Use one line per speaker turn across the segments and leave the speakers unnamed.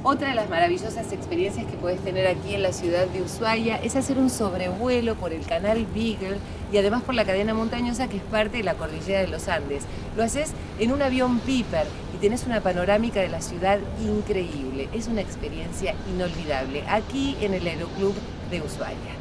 Otra de las maravillosas experiencias que puedes tener aquí en la ciudad de Ushuaia es hacer un sobrevuelo por el canal Beagle y además por la cadena montañosa que es parte de la cordillera de los Andes. Lo haces en un avión Piper y tienes una panorámica de la ciudad increíble. Es una experiencia inolvidable aquí en el Aeroclub de Ushuaia.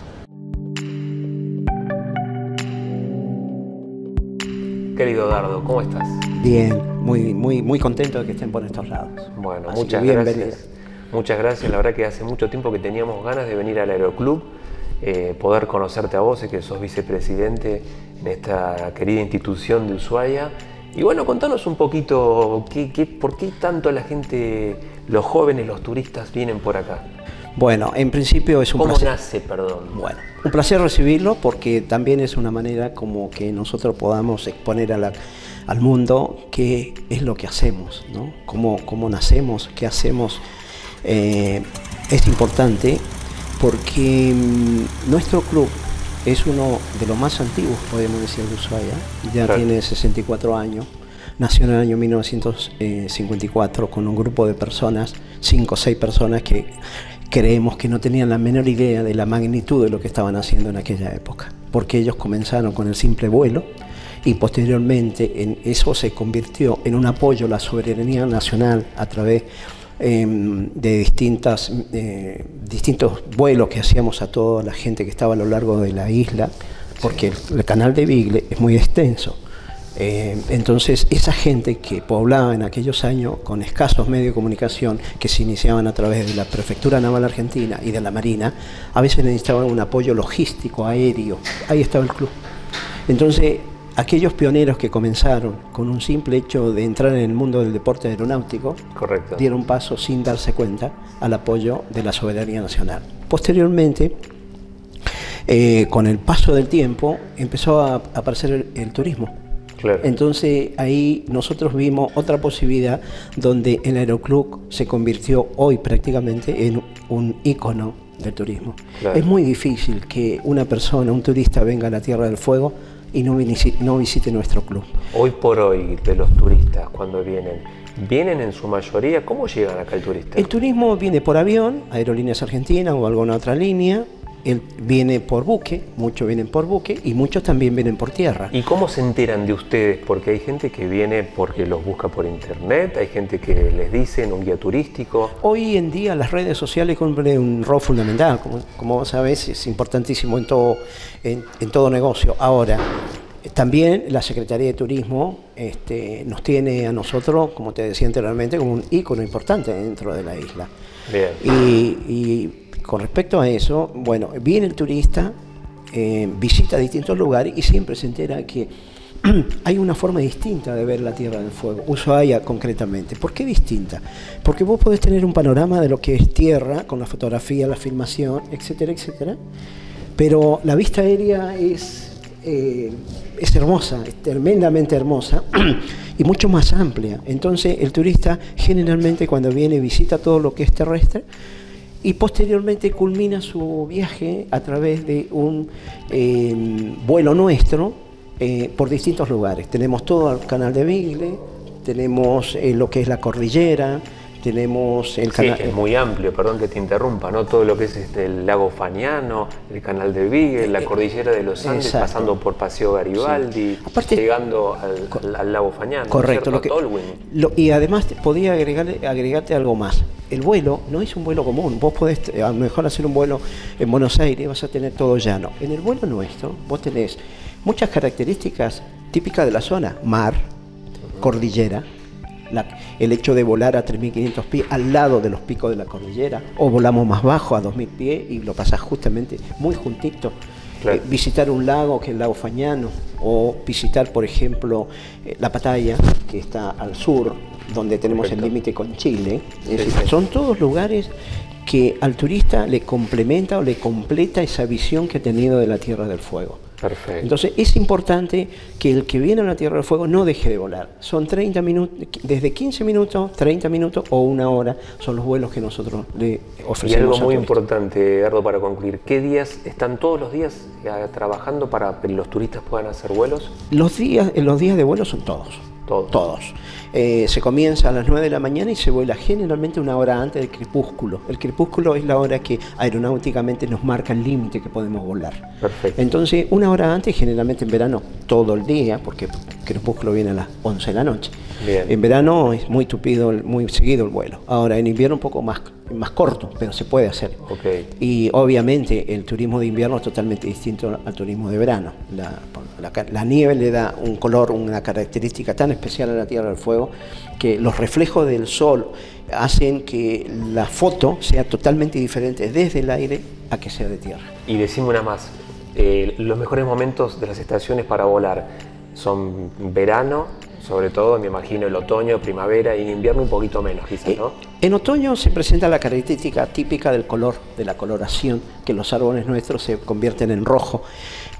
Querido Dardo, ¿cómo estás?
Bien, muy contento de que estén por estos lados.
Bueno,
así
muchas gracias. Muchas gracias. La verdad que hace mucho tiempo que teníamos ganas de venir al Aeroclub, poder conocerte a vos, que sos vicepresidente en esta querida institución de Ushuaia. Y bueno, contanos un poquito por qué tanto la gente, los jóvenes, los turistas vienen por acá.
Bueno, en principio es un placer.
¿Cómo nace, perdón?
Bueno, un placer recibirlo porque también es una manera como que nosotros podamos exponer al mundo qué es lo que hacemos, ¿no? Cómo nacemos, qué hacemos. Es importante porque nuestro club es uno de los más antiguos, podemos decir, de Ushuaia. Ya claro. Tiene 64 años. Nació en el año 1954 con un grupo de personas, 5 o 6 personas que creemos que no tenían la menor idea de la magnitud de lo que estaban haciendo en aquella época, porque ellos comenzaron con el simple vuelo y posteriormente eso se convirtió en un apoyo a la soberanía nacional a través de distintos vuelos que hacíamos a toda la gente que estaba a lo largo de la isla, porque el canal de Beagle es muy extenso. Entonces esa gente que poblaba en aquellos años con escasos medios de comunicación que se iniciaban a través de la Prefectura Naval Argentina y de la Marina, a veces necesitaban un apoyo logístico, aéreo. Ahí estaba el club. Entonces aquellos pioneros que comenzaron con un simple hecho de entrar en el mundo del deporte aeronáutico, correcto, dieron paso sin darse cuenta al apoyo de la soberanía nacional. Posteriormente, con el paso del tiempo, empezó a aparecer el turismo. Claro. Entonces ahí nosotros vimos otra posibilidad donde el Aeroclub se convirtió hoy prácticamente en un ícono del turismo. Claro. Es muy difícil que una persona, un turista, venga a la Tierra del Fuego y no visite nuestro club.
Hoy por hoy, de los turistas, cuando ¿vienen en su mayoría? ¿Cómo llegan acá el turista?
El turismo viene por avión, Aerolíneas Argentinas o alguna otra línea. Él viene por buque, muchos vienen por buque y muchos también vienen por tierra.
¿Y cómo se enteran de ustedes? Porque hay gente que viene porque los busca por internet, hay gente que les dicen un guía turístico.
Hoy en día las redes sociales cumplen un rol fundamental, como vos sabés, es importantísimo en todo negocio. Ahora, también la Secretaría de Turismo nos tiene a nosotros, como te decía anteriormente, como un ícono importante dentro de la isla. Bien. Y con respecto a eso, bueno, viene el turista, visita distintos lugares y siempre se entera que hay una forma distinta de ver la Tierra del Fuego, Ushuaia concretamente. ¿Por qué distinta? Porque vos podés tener un panorama de lo que es tierra, con la fotografía, la filmación, etcétera, etcétera, pero la vista aérea es hermosa, es tremendamente hermosa y mucho más amplia. Entonces el turista generalmente cuando viene visita todo lo que es terrestre y posteriormente culmina su viaje a través de un vuelo nuestro por distintos lugares. Tenemos todo el canal de Beagle, tenemos lo que es la cordillera, tenemos el canal...
Sí, es muy amplio, perdón que te interrumpa, ¿no? Todo lo que es el lago Faniano, el canal de Beagle, la cordillera de los Andes, exacto, pasando por Paseo Garibaldi, sí, aparte, llegando al lago Faniano,
correcto,
¿no?
Y además podría agregarte algo más. El vuelo no es un vuelo común, vos podés a lo mejor hacer un vuelo en Buenos Aires, vas a tener todo llano. En el vuelo nuestro vos tenés muchas características típicas de la zona, mar, cordillera, el hecho de volar a 3.500 pies al lado de los picos de la cordillera, o volamos más bajo a 2.000 pies y lo pasás justamente muy juntito. Claro. Visitar un lago que es el lago Faniano, o visitar por ejemplo la Pataya, que está al sur, donde tenemos el límite con Chile. Es decir, son todos lugares que al turista le complementa o le completa esa visión que ha tenido de la Tierra del Fuego.
Perfecto.
Entonces es importante que el que viene a la Tierra del Fuego no deje de volar. Son 30 minutos, desde 15 minutos, 30 minutos o 1 hora son los vuelos que nosotros le ofrecemos.
Y algo muy importante, Dardo, para concluir, ¿qué días están todos los días trabajando para que los turistas puedan hacer vuelos?
Los días de vuelo son todos.
Todos.
Todos. Se comienza a las 9 de la mañana y se vuela generalmente una hora antes del crepúsculo. El crepúsculo es la hora que aeronáuticamente nos marca el límite que podemos volar.
Perfecto.
Entonces, una hora antes, generalmente en verano todo el día, porque el crepúsculo viene a las 11 de la noche.
Bien.
En verano es muy tupido, muy seguido el vuelo. Ahora, en invierno un poco más corto, pero se puede hacer.
Okay.
Y obviamente el turismo de invierno es totalmente distinto al turismo de verano. La nieve le da un color, una característica tan especial a la Tierra del Fuego que los reflejos del sol hacen que la foto sea totalmente diferente desde el aire a que sea de tierra.
Y decime una más, los mejores momentos de las estaciones para volar son verano, sobre todo me imagino el otoño, primavera, y en invierno un poquito menos quizás, ¿no?
En otoño se presenta la característica típica del color, de la coloración, que los árboles nuestros se convierten en rojo.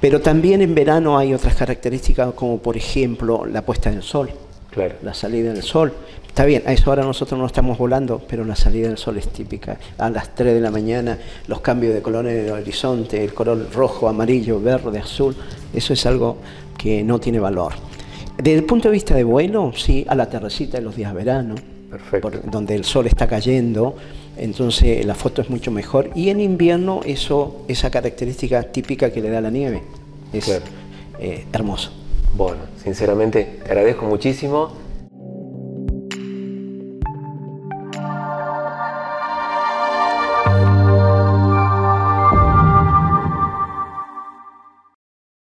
Pero también en verano hay otras características, como por ejemplo la puesta del sol,
claro,
la salida del sol. Está bien, a esa hora nosotros no estamos volando, pero la salida del sol es típica. A las 3 de la mañana, los cambios de color en el horizonte, el color rojo, amarillo, verde, azul, eso es algo que no tiene valor. Desde el punto de vista de vuelo, sí, a la tardecita de los días de verano, donde el sol está cayendo, entonces la foto es mucho mejor. Y en invierno, esa característica típica que le da la nieve es hermoso.
Bueno, sinceramente te agradezco muchísimo.